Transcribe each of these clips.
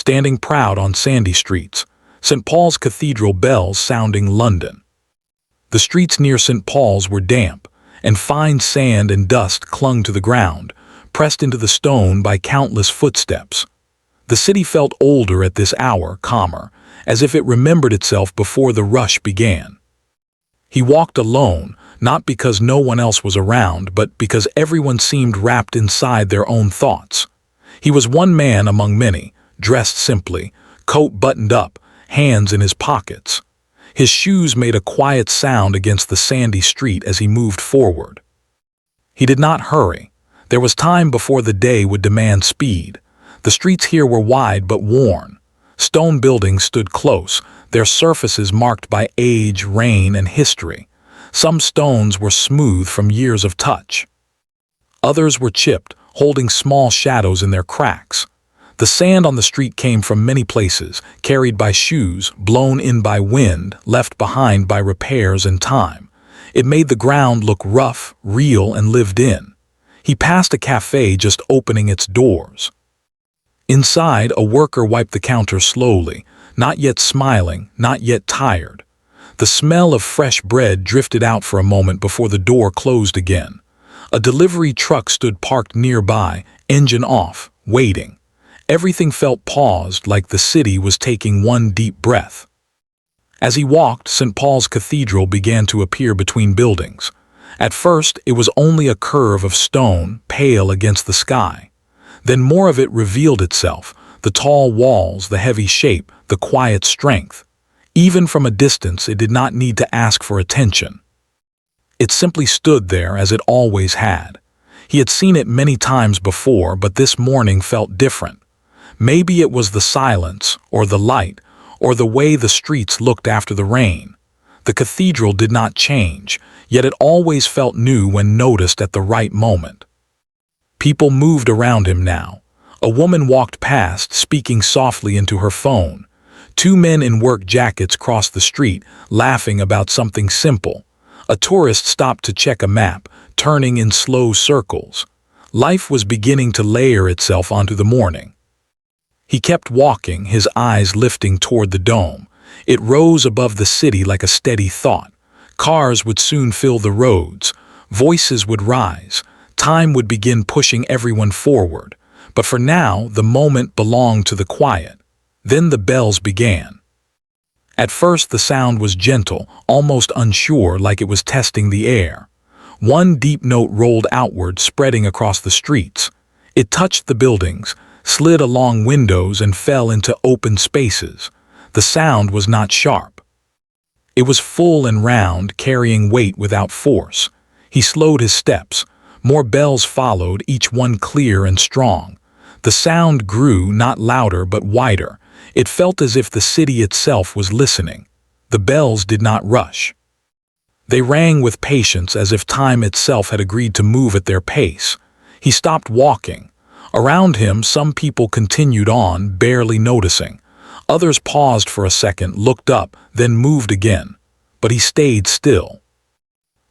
standing proud on sandy streets, St. Paul's Cathedral bells sounding London. The streets near St. Paul's were damp, and fine sand and dust clung to the ground, pressed into the stone by countless footsteps. The city felt older at this hour, calmer, as if it remembered itself before the rush began. He walked alone, not because no one else was around, but because everyone seemed wrapped inside their own thoughts. He was one man among many, dressed simply, coat buttoned up, hands in his pockets. His shoes made a quiet sound against the sandy street as he moved forward. He did not hurry. There was time before the day would demand speed. The streets here were wide but worn. Stone buildings stood close, their surfaces marked by age, rain, and history. Some stones were smooth from years of touch. Others were chipped, holding small shadows in their cracks. The sand on the street came from many places, carried by shoes, blown in by wind, left behind by repairs and time. It made the ground look rough, real, and lived in. He passed a cafe just opening its doors. Inside, a worker wiped the counter slowly, not yet smiling, not yet tired. The smell of fresh bread drifted out for a moment before the door closed again. A delivery truck stood parked nearby, engine off, waiting. Everything felt paused, like the city was taking one deep breath. As he walked, St. Paul's Cathedral began to appear between buildings. At first, it was only a curve of stone, pale against the sky. Then more of it revealed itself, the tall walls, the heavy shape, the quiet strength. Even from a distance, it did not need to ask for attention. It simply stood there as it always had. He had seen it many times before, but this morning felt different. Maybe it was the silence, or the light, or the way the streets looked after the rain. The cathedral did not change, yet it always felt new when noticed at the right moment. People moved around him now. A woman walked past, speaking softly into her phone. Two men in work jackets crossed the street, laughing about something simple. A tourist stopped to check a map, turning in slow circles. Life was beginning to layer itself onto the morning. He kept walking, his eyes lifting toward the dome. It rose above the city like a steady thought. Cars would soon fill the roads. Voices would rise. Time would begin pushing everyone forward. But for now, the moment belonged to the quiet. Then the bells began. At first, the sound was gentle, almost unsure, like it was testing the air. One deep note rolled outward, spreading across the streets. It touched the buildings, slid along windows, and fell into open spaces. The sound was not sharp. It was full and round, carrying weight without force. He slowed his steps. More bells followed, each one clear and strong. The sound grew, not louder but wider. It felt as if the city itself was listening. The bells did not rush. They rang with patience, as if time itself had agreed to move at their pace. He stopped walking. Around him, some people continued on, barely noticing. Others paused for a second, looked up, then moved again. But he stayed still.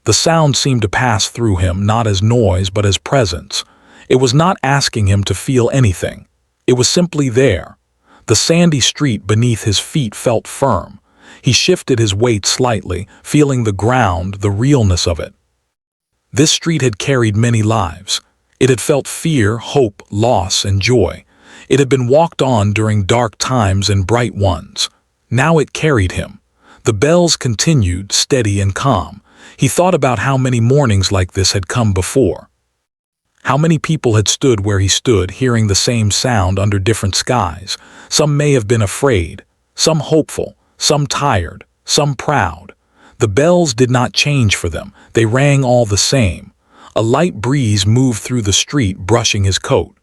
The sound seemed to pass through him, not as noise but as presence. It was not asking him to feel anything. It was simply there. The sandy street beneath his feet felt firm. He shifted his weight slightly, feeling the ground, the realness of it. This street had carried many lives. It had felt fear, hope, loss, and joy. It had been walked on during dark times and bright ones. Now it carried him. The bells continued, steady and calm. He thought about how many mornings like this had come before. How many people had stood where he stood, hearing the same sound under different skies. Some may have been afraid, some hopeful, some tired, some proud. The bells did not change for them. They rang all the same. A light breeze moved through the street, brushing his coat.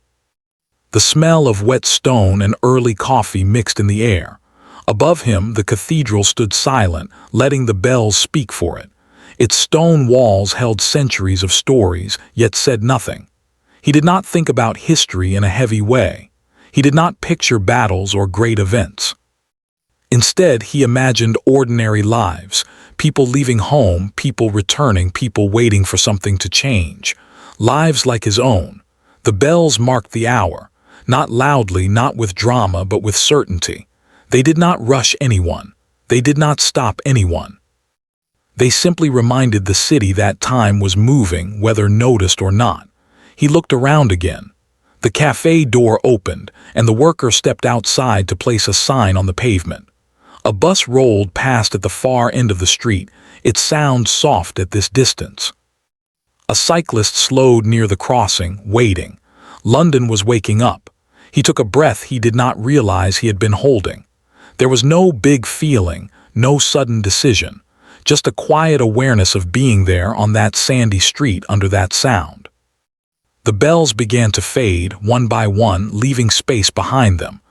The smell of wet stone and early coffee mixed in the air. Above him, the cathedral stood silent, letting the bells speak for it. Its stone walls held centuries of stories, yet said nothing. He did not think about history in a heavy way. He did not picture battles or great events. Instead, he imagined ordinary lives, people leaving home, people returning, people waiting for something to change. Lives like his own. The bells marked the hour. Not loudly, not with drama, but with certainty. They did not rush anyone. They did not stop anyone. They simply reminded the city that time was moving, whether noticed or not. He looked around again. The cafe door opened, and the worker stepped outside to place a sign on the pavement. A bus rolled past at the far end of the street, its sound soft at this distance. A cyclist slowed near the crossing, waiting. London was waking up. He took a breath he did not realize he had been holding. There was no big feeling, no sudden decision, just a quiet awareness of being there on that sandy street under that sound. The bells began to fade, one by one, leaving space behind them.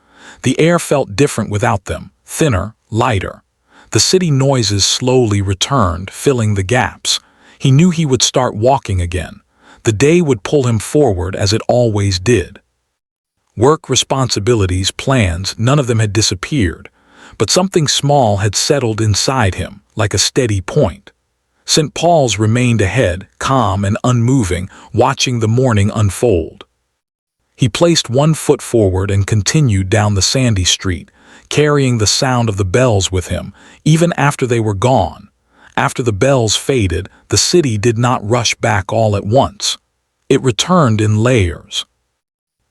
The air felt different without them, thinner, lighter. The city noises slowly returned, filling the gaps. He knew he would start walking again. The day would pull him forward as it always did. Work, responsibilities, plans, none of them had disappeared, but something small had settled inside him, like a steady point. St. Paul's remained ahead, calm and unmoving, watching the morning unfold. He placed one foot forward and continued down the sandy street, carrying the sound of the bells with him, even after they were gone. After the bells faded, the city did not rush back all at once. It returned in layers.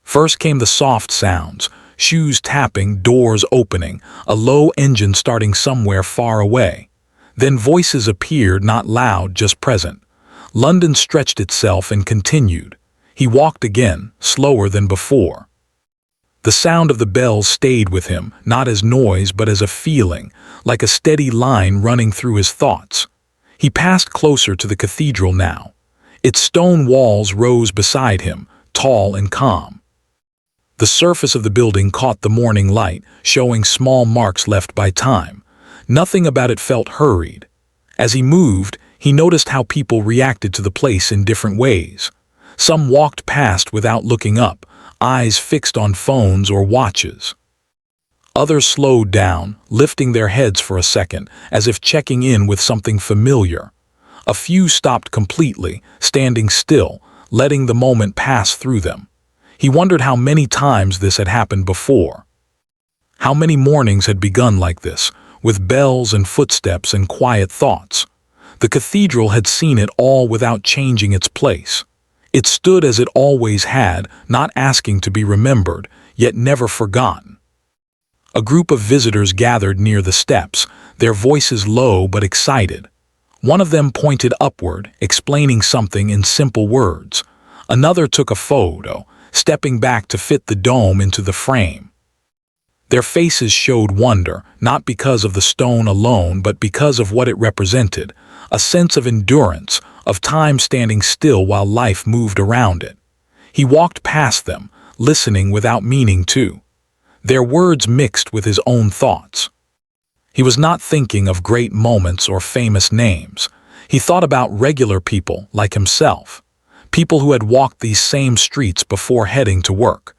First came the soft sounds, shoes tapping, doors opening, a low engine starting somewhere far away. Then voices appeared, not loud, just present. London stretched itself and continued. He walked again, slower than before. The sound of the bells stayed with him, not as noise but as a feeling, like a steady line running through his thoughts. He passed closer to the cathedral now. Its stone walls rose beside him, tall and calm. The surface of the building caught the morning light, showing small marks left by time. Nothing about it felt hurried. As he moved, he noticed how people reacted to the place in different ways. Some walked past without looking up, eyes fixed on phones or watches. Others slowed down, lifting their heads for a second, as if checking in with something familiar. A few stopped completely, standing still, letting the moment pass through them. He wondered how many times this had happened before. How many mornings had begun like this, with bells and footsteps and quiet thoughts. The cathedral had seen it all without changing its place. It stood as it always had, not asking to be remembered, yet never forgotten. A group of visitors gathered near the steps, their voices low but excited. One of them pointed upward, explaining something in simple words. Another took a photo, stepping back to fit the dome into the frame. Their faces showed wonder, not because of the stone alone, but because of what it represented, a sense of endurance, of time standing still while life moved around it. He walked past them, listening without meaning to. Their words mixed with his own thoughts. He was not thinking of great moments or famous names. He thought about regular people like himself, people who had walked these same streets before heading to work.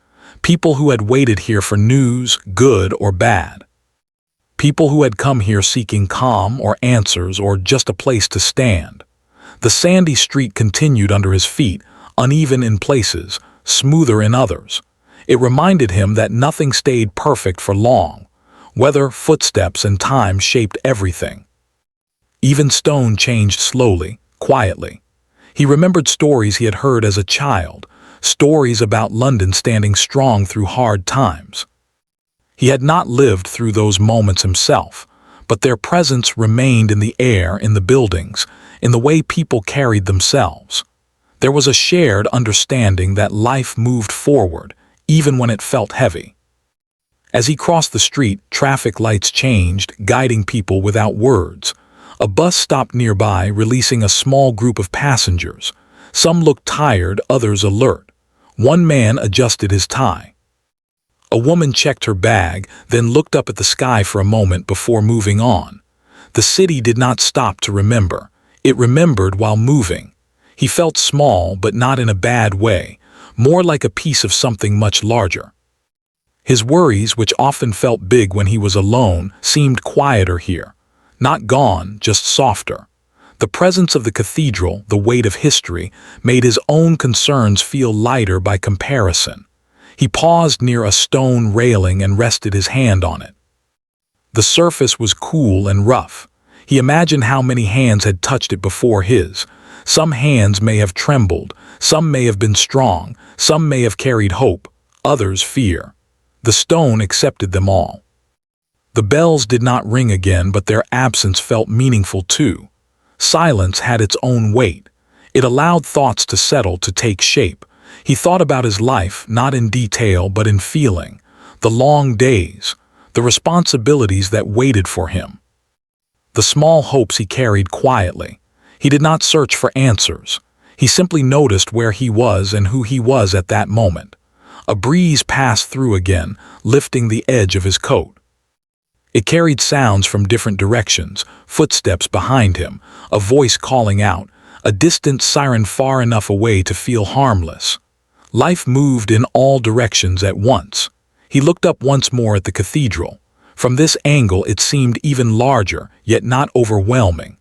People who had waited here for news, good or bad. People who had come here seeking calm or answers or just a place to stand. The sandy street continued under his feet, uneven in places, smoother in others. It reminded him that nothing stayed perfect for long. Weather, footsteps, and time shaped everything. Even stone changed slowly, quietly. He remembered stories he had heard as a child, stories about London standing strong through hard times. He had not lived through those moments himself, but their presence remained in the air, in the buildings, in the way people carried themselves. There was a shared understanding that life moved forward, even when it felt heavy. As he crossed the street, traffic lights changed, guiding people without words. A bus stopped nearby, releasing a small group of passengers. Some looked tired, others alert. One man adjusted his tie. A woman checked her bag, then looked up at the sky for a moment before moving on. The city did not stop to remember. It remembered while moving. He felt small, but not in a bad way, more like a piece of something much larger. His worries, which often felt big when he was alone, seemed quieter here. Not gone, just softer. The presence of the cathedral, the weight of history, made his own concerns feel lighter by comparison. He paused near a stone railing and rested his hand on it. The surface was cool and rough. He imagined how many hands had touched it before his. Some hands may have trembled, some may have been strong, some may have carried hope, others fear. The stone accepted them all. The bells did not ring again, but their absence felt meaningful too. Silence had its own weight. It allowed thoughts to settle, to take shape. He thought about his life, not in detail but in feeling. The long days, the responsibilities that waited for him. The small hopes he carried quietly. He did not search for answers. He simply noticed where he was and who he was at that moment. A breeze passed through again, lifting the edge of his coat. It carried sounds from different directions, footsteps behind him, a voice calling out, a distant siren far enough away to feel harmless. Life moved in all directions at once. He looked up once more at the cathedral. From this angle it seemed even larger, yet not overwhelming.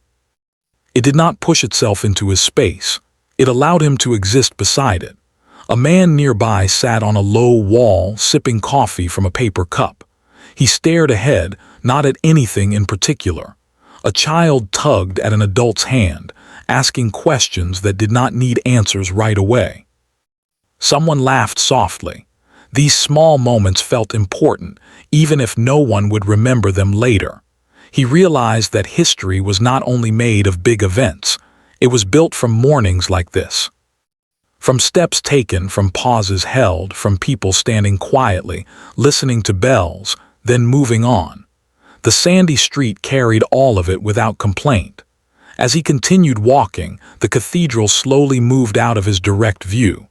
It did not push itself into his space. It allowed him to exist beside it. A man nearby sat on a low wall, sipping coffee from a paper cup. He stared ahead, not at anything in particular. A child tugged at an adult's hand, asking questions that did not need answers right away. Someone laughed softly. These small moments felt important, even if no one would remember them later. He realized that history was not only made of big events, it was built from mornings like this. From steps taken, from pauses held, from people standing quietly, listening to bells, then moving on. The sandy street carried all of it without complaint. As he continued walking, the cathedral slowly moved out of his direct view.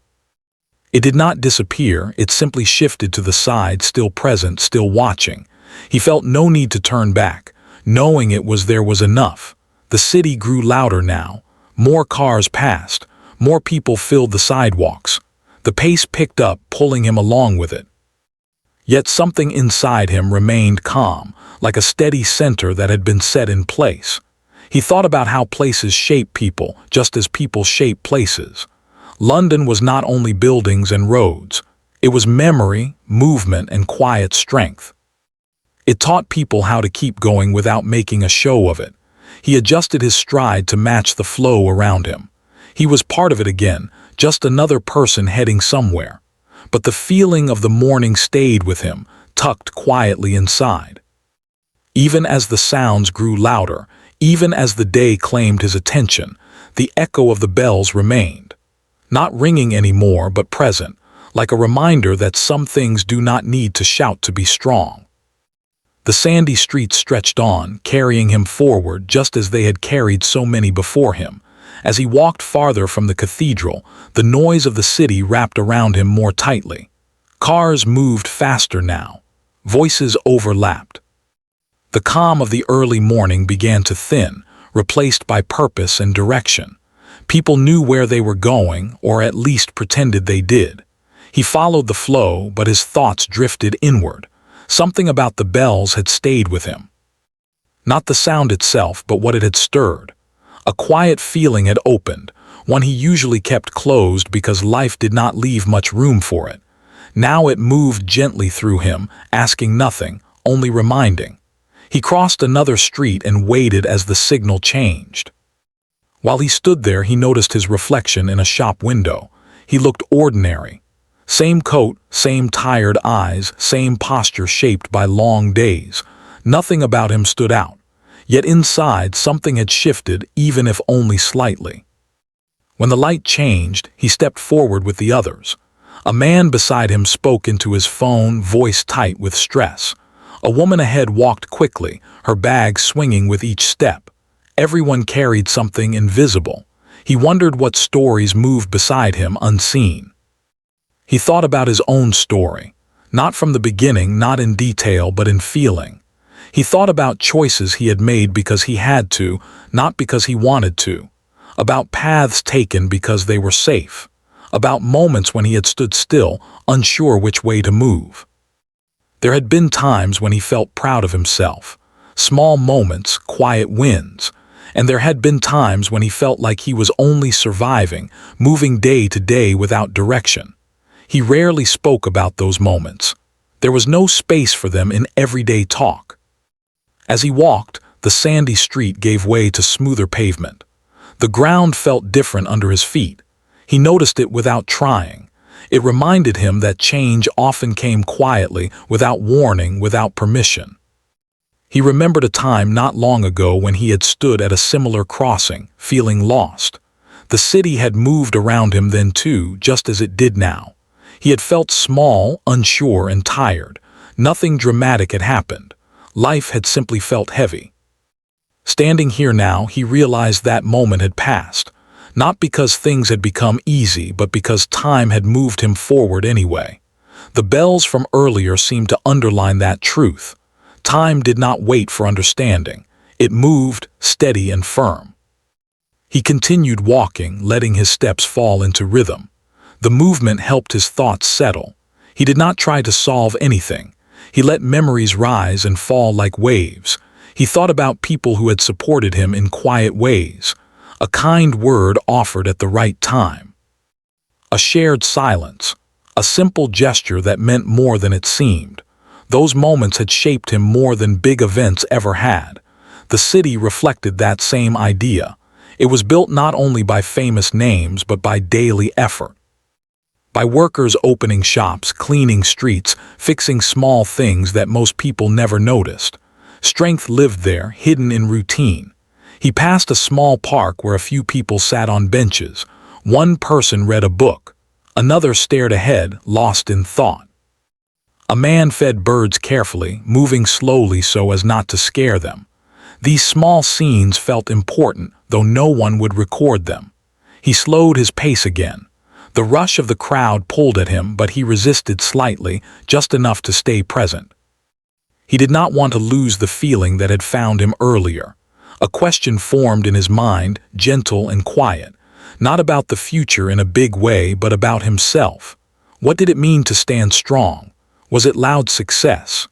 It did not disappear, it simply shifted to the side, still present, still watching. He felt no need to turn back, knowing there was enough. The city grew louder now. More cars passed. More people filled the sidewalks. The pace picked up, pulling him along with it. Yet something inside him remained calm, like a steady center that had been set in place. He thought about how places shape people, just as people shape places. London was not only buildings and roads. It was memory, movement, and quiet strength. It taught people how to keep going without making a show of it. He adjusted his stride to match the flow around him. He was part of it again, just another person heading somewhere. But the feeling of the morning stayed with him, tucked quietly inside. Even as the sounds grew louder, even as the day claimed his attention, the echo of the bells remained. Not ringing anymore, but present, like a reminder that some things do not need to shout to be strong. The sandy streets stretched on, carrying him forward just as they had carried so many before him. As he walked farther from the cathedral, the noise of the city wrapped around him more tightly. Cars moved faster now. Voices overlapped. The calm of the early morning began to thin, replaced by purpose and direction. People knew where they were going, or at least pretended they did. He followed the flow, but his thoughts drifted inward. Something about the bells had stayed with him. Not the sound itself, but what it had stirred. A quiet feeling had opened, one he usually kept closed because life did not leave much room for it. Now it moved gently through him, asking nothing, only reminding. He crossed another street and waited as the signal changed. While he stood there, he noticed his reflection in a shop window. He looked ordinary. Same coat, same tired eyes, same posture shaped by long days. Nothing about him stood out. Yet inside, something had shifted, even if only slightly. When the light changed, he stepped forward with the others. A man beside him spoke into his phone, voice tight with stress. A woman ahead walked quickly, her bag swinging with each step. Everyone carried something invisible. He wondered what stories moved beside him unseen. He thought about his own story, not from the beginning, not in detail, but in feeling. He thought about choices he had made because he had to, not because he wanted to. About paths taken because they were safe. About moments when he had stood still, unsure which way to move. There had been times when he felt proud of himself. Small moments, quiet wins. And there had been times when he felt like he was only surviving, moving day to day without direction. He rarely spoke about those moments. There was no space for them in everyday talk. As he walked, the sandy street gave way to smoother pavement. The ground felt different under his feet. He noticed it without trying. It reminded him that change often came quietly, without warning, without permission. He remembered a time not long ago when he had stood at a similar crossing, feeling lost. The city had moved around him then too, just as it did now. He had felt small, unsure, and tired. Nothing dramatic had happened. Life had simply felt heavy. Standing here now, he realized that moment had passed. Not because things had become easy, but because time had moved him forward anyway. The bells from earlier seemed to underline that truth. Time did not wait for understanding. It moved, steady and firm. He continued walking, letting his steps fall into rhythm. The movement helped his thoughts settle. He did not try to solve anything. He let memories rise and fall like waves. He thought about people who had supported him in quiet ways. A kind word offered at the right time. A shared silence. A simple gesture that meant more than it seemed. Those moments had shaped him more than big events ever had. The city reflected that same idea. It was built not only by famous names, but by daily effort. By workers opening shops, cleaning streets, fixing small things that most people never noticed. Strength lived there, hidden in routine. He passed a small park where a few people sat on benches. One person read a book. Another stared ahead, lost in thought. A man fed birds carefully, moving slowly so as not to scare them. These small scenes felt important, though no one would record them. He slowed his pace again. The rush of the crowd pulled at him, but he resisted slightly, just enough to stay present. He did not want to lose the feeling that had found him earlier. A question formed in his mind, gentle and quiet, not about the future in a big way, but about himself. What did it mean to stand strong? Was it loud success?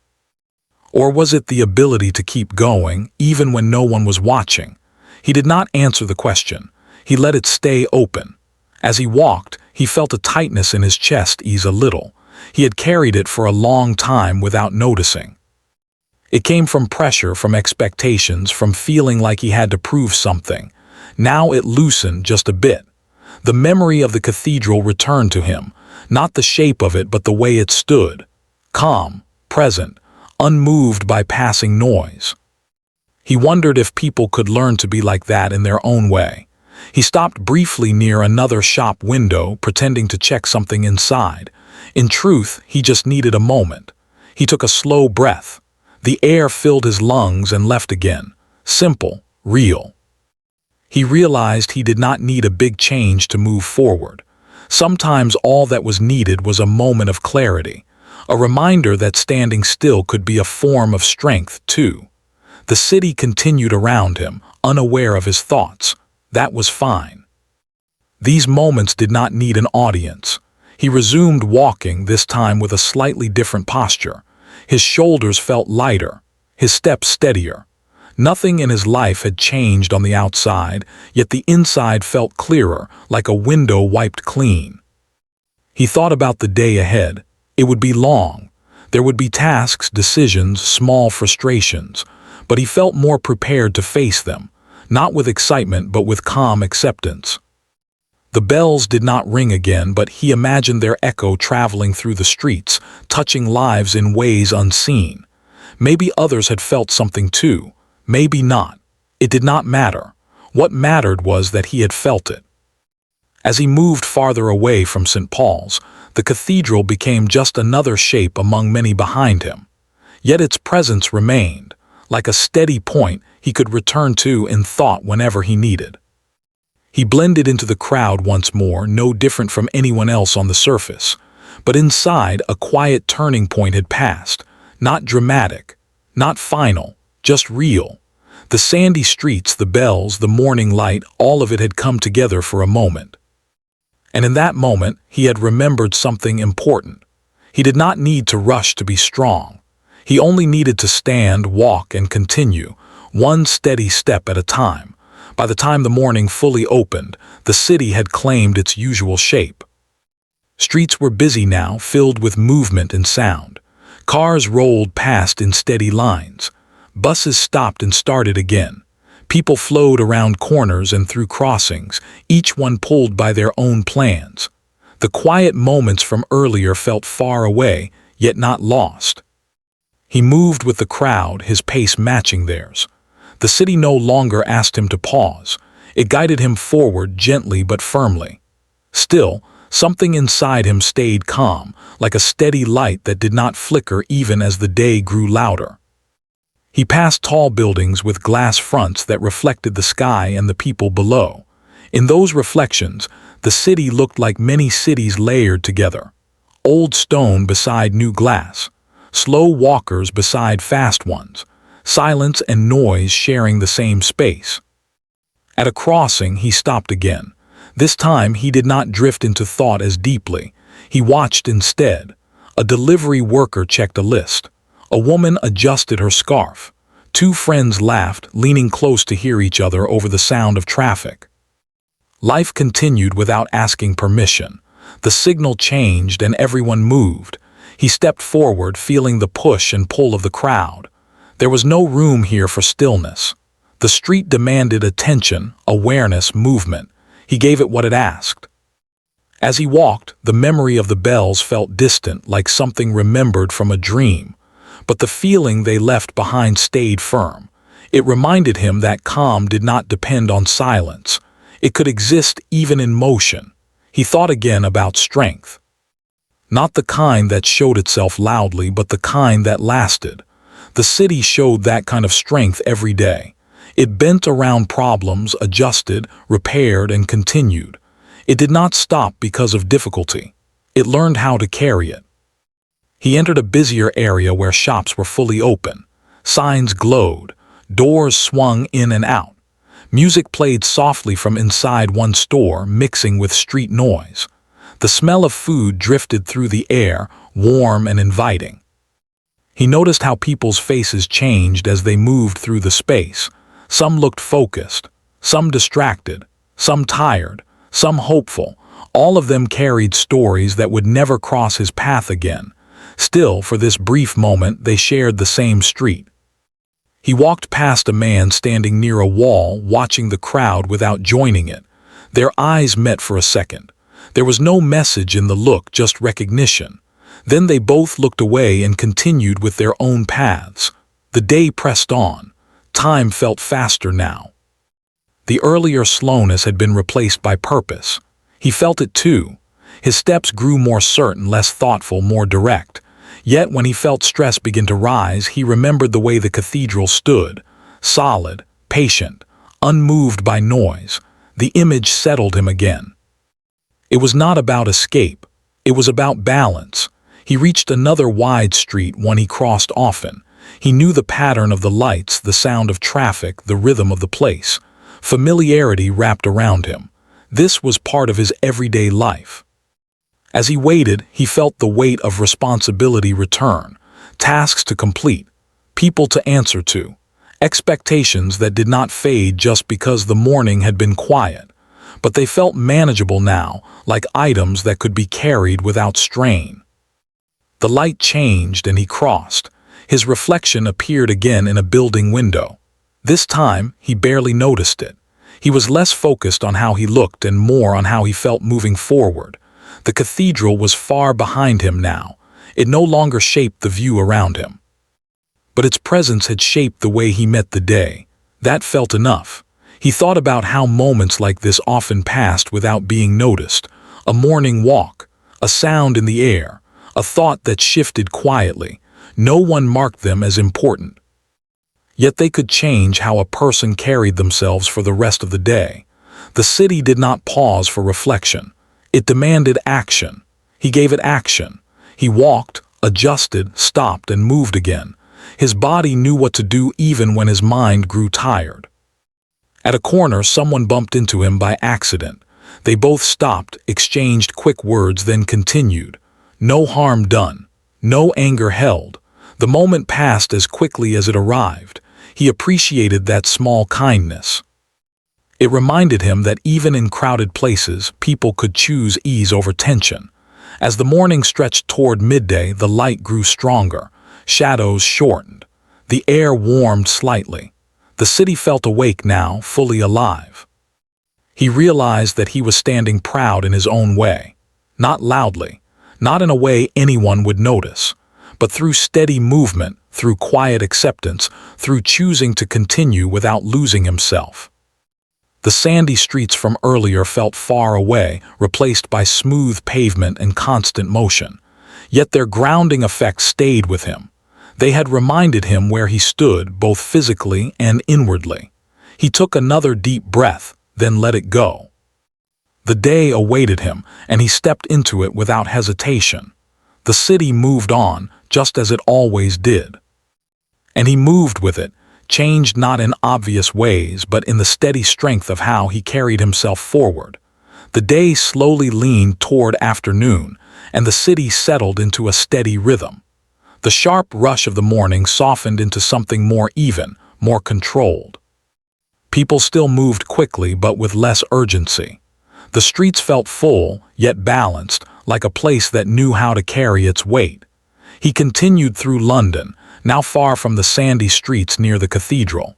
Or was it the ability to keep going, even when no one was watching? He did not answer the question. He let it stay open. As he walked, he felt a tightness in his chest ease a little. He had carried it for a long time without noticing. It came from pressure, from expectations, from feeling like he had to prove something. Now it loosened just a bit. The memory of the cathedral returned to him, not the shape of it, but the way it stood. Calm, present, unmoved by passing noise. He wondered if people could learn to be like that in their own way. He stopped briefly near another shop window, pretending to check something inside. In truth, he just needed a moment. He took a slow breath. The air filled his lungs and left again. Simple, real. He realized he did not need a big change to move forward. Sometimes all that was needed was a moment of clarity, a reminder that standing still could be a form of strength too. The city continued around him, unaware of his thoughts. That was fine. These moments did not need an audience. He resumed walking, this time with a slightly different posture. His shoulders felt lighter, his steps steadier. Nothing in his life had changed on the outside, yet the inside felt clearer, like a window wiped clean. He thought about the day ahead. It would be long. There would be tasks, decisions, small frustrations, but he felt more prepared to face them, not with excitement but with calm acceptance. The bells did not ring again, but he imagined their echo traveling through the streets, touching lives in ways unseen. Maybe others had felt something too, maybe not. It did not matter. What mattered was that he had felt it. As he moved farther away from St. Paul's, the cathedral became just another shape among many behind him. Yet its presence remained, like a steady point he could return to in thought whenever he needed. He blended into the crowd once more, no different from anyone else on the surface. But inside, a quiet turning point had passed. Not dramatic, not final, just real. The sandy streets, the bells, the morning light, all of it had come together for a moment. And in that moment, he had remembered something important. He did not need to rush to be strong. He only needed to stand, walk, and continue, one steady step at a time. By the time the morning fully opened, the city had claimed its usual shape. Streets were busy now, filled with movement and sound. Cars rolled past in steady lines. Buses stopped and started again. People flowed around corners and through crossings, each one pulled by their own plans. The quiet moments from earlier felt far away, yet not lost. He moved with the crowd, his pace matching theirs. The city no longer asked him to pause. It guided him forward gently but firmly. Still, something inside him stayed calm, like a steady light that did not flicker even as the day grew louder. He passed tall buildings with glass fronts that reflected the sky and the people below. In those reflections, the city looked like many cities layered together. Old stone beside new glass, slow walkers beside fast ones, silence and noise sharing the same space. At a crossing, he stopped again. This time, he did not drift into thought as deeply. He watched instead. A delivery worker checked a list. A woman adjusted her scarf. Two friends laughed, leaning close to hear each other over the sound of traffic. Life continued without asking permission. The signal changed and everyone moved. He stepped forward, feeling the push and pull of the crowd. There was no room here for stillness. The street demanded attention, awareness, movement. He gave it what it asked. As he walked, the memory of the bells felt distant, like something remembered from a dream. But the feeling they left behind stayed firm. It reminded him that calm did not depend on silence. It could exist even in motion. He thought again about strength. Not the kind that showed itself loudly, but the kind that lasted. The city showed that kind of strength every day. It bent around problems, adjusted, repaired, and continued. It did not stop because of difficulty. It learned how to carry it. He entered a busier area where shops were fully open. Signs glowed. Doors swung in and out. Music played softly from inside one store, mixing with street noise. The smell of food drifted through the air, warm and inviting. He noticed how people's faces changed as they moved through the space. Some looked focused, some distracted, some tired, some hopeful. All of them carried stories that would never cross his path again. Still, for this brief moment, they shared the same street. He walked past a man standing near a wall, watching the crowd without joining it. Their eyes met for a second. There was no message in the look, just recognition. Then they both looked away and continued with their own paths. The day pressed on. Time felt faster now. The earlier slowness had been replaced by purpose. He felt it too. His steps grew more certain, less thoughtful, more direct. Yet when he felt stress begin to rise, he remembered the way the cathedral stood, solid, patient, unmoved by noise. The image settled him again. It was not about escape. It was about balance. He reached another wide street, one he crossed often. He knew the pattern of the lights, the sound of traffic, the rhythm of the place. Familiarity wrapped around him. This was part of his everyday life. As he waited, he felt the weight of responsibility return, tasks to complete, people to answer to, expectations that did not fade just because the morning had been quiet, but they felt manageable now, like items that could be carried without strain. The light changed and he crossed. His reflection appeared again in a building window. This time, he barely noticed it. He was less focused on how he looked and more on how he felt moving forward. The cathedral was far behind him now. It no longer shaped the view around him. But its presence had shaped the way he met the day. That felt enough. He thought about how moments like this often passed without being noticed. A morning walk, a sound in the air, a thought that shifted quietly. No one marked them as important. Yet they could change how a person carried themselves for the rest of the day. The city did not pause for reflection. It demanded action. He gave it action. He walked, adjusted, stopped, and moved again. His body knew what to do even when his mind grew tired. At a corner, someone bumped into him by accident. They both stopped, exchanged quick words, then continued. No harm done. No anger held. The moment passed as quickly as it arrived. He appreciated that small kindness. It reminded him that even in crowded places, people could choose ease over tension. As the morning stretched toward midday, the light grew stronger, shadows shortened, the air warmed slightly. The city felt awake now, fully alive. He realized that he was standing proud in his own way, not loudly, not in a way anyone would notice, but through steady movement, through quiet acceptance, through choosing to continue without losing himself. The sandy streets from earlier felt far away, replaced by smooth pavement and constant motion. Yet their grounding effect stayed with him. They had reminded him where he stood, both physically and inwardly. He took another deep breath, then let it go. The day awaited him, and he stepped into it without hesitation. The city moved on, just as it always did. And he moved with it, changed not in obvious ways, but in the steady strength of how he carried himself forward. The day slowly leaned toward afternoon, and the city settled into a steady rhythm. The sharp rush of the morning softened into something more even, more controlled. People still moved quickly, but with less urgency. The streets felt full, yet balanced, like a place that knew how to carry its weight. He continued through London, now far from the sandy streets near the cathedral.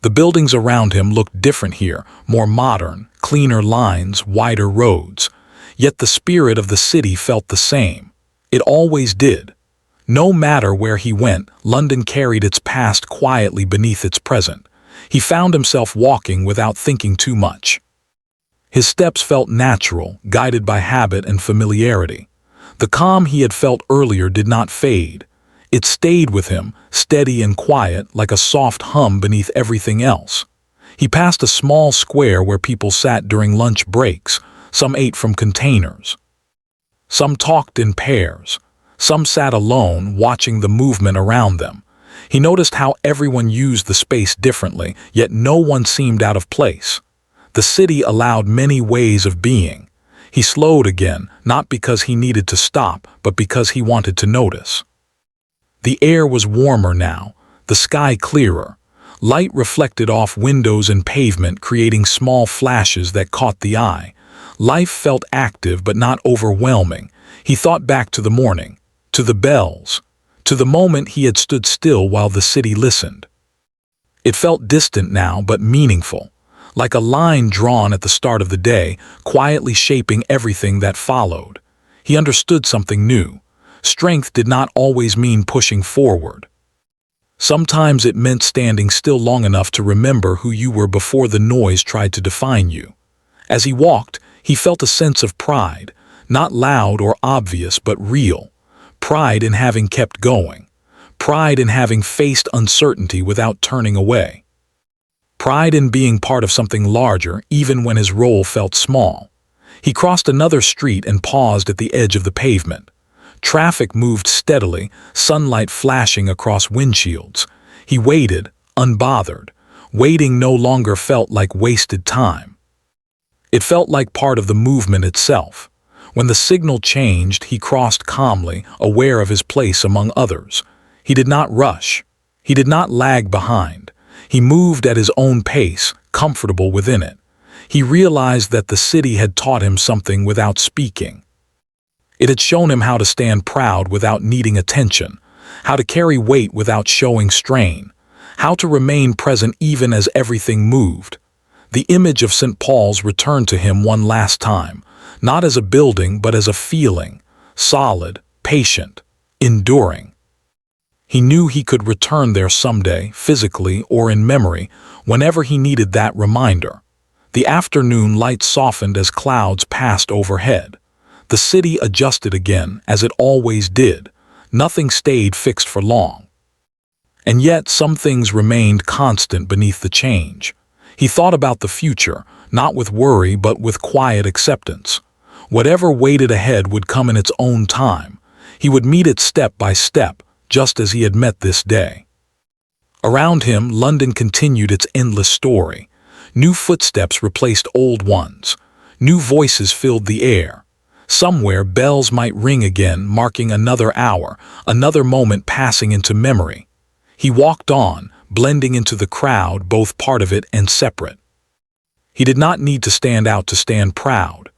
The buildings around him looked different here, more modern, cleaner lines, wider roads. Yet the spirit of the city felt the same. It always did. No matter where he went, London carried its past quietly beneath its present. He found himself walking without thinking too much. His steps felt natural, guided by habit and familiarity. The calm he had felt earlier did not fade. It stayed with him, steady and quiet, like a soft hum beneath everything else. He passed a small square where people sat during lunch breaks. Some ate from containers. Some talked in pairs. Some sat alone, watching the movement around them. He noticed how everyone used the space differently, yet no one seemed out of place. The city allowed many ways of being. He slowed again, not because he needed to stop, but because he wanted to notice. The air was warmer now, the sky clearer. Light reflected off windows and pavement, creating small flashes that caught the eye. Life felt active but not overwhelming. He thought back to the morning, to the bells, to the moment he had stood still while the city listened. It felt distant now, but meaningful, like a line drawn at the start of the day, quietly shaping everything that followed. He understood something new. Strength did not always mean pushing forward. Sometimes it meant standing still long enough to remember who you were before the noise tried to define you. As he walked, he felt a sense of pride, not loud or obvious, but real. Pride in having kept going. Pride in having faced uncertainty without turning away. Pride in being part of something larger, even when his role felt small. He crossed another street and paused at the edge of the pavement. Traffic moved steadily, sunlight flashing across windshields. He waited, unbothered. Waiting no longer felt like wasted time. It felt like part of the movement itself. When the signal changed, he crossed calmly, aware of his place among others. He did not rush. He did not lag behind. He moved at his own pace, comfortable within it. He realized that the city had taught him something without speaking. It had shown him how to stand proud without needing attention, how to carry weight without showing strain, how to remain present even as everything moved. The image of St. Paul's returned to him one last time, not as a building but as a feeling, solid, patient, enduring. He knew he could return there someday, physically or in memory, whenever he needed that reminder. The afternoon light softened as clouds passed overhead. The city adjusted again, as it always did. Nothing stayed fixed for long. And yet some things remained constant beneath the change. He thought about the future, not with worry but with quiet acceptance. Whatever waited ahead would come in its own time. He would meet it step by step, just as he had met this day. Around him, London continued its endless story. New footsteps replaced old ones. New voices filled the air. Somewhere bells might ring again, marking another hour, another moment passing into memory. He walked on, blending into the crowd, both part of it and separate. He did not need to stand out to stand proud.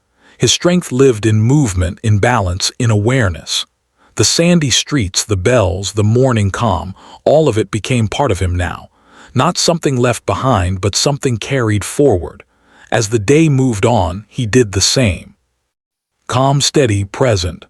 His strength lived in movement, in balance, in awareness. The sandy streets, the bells, the morning calm, all of it became part of him now. Not something left behind, but something carried forward. As the day moved on, he did the same. Calm, steady, present.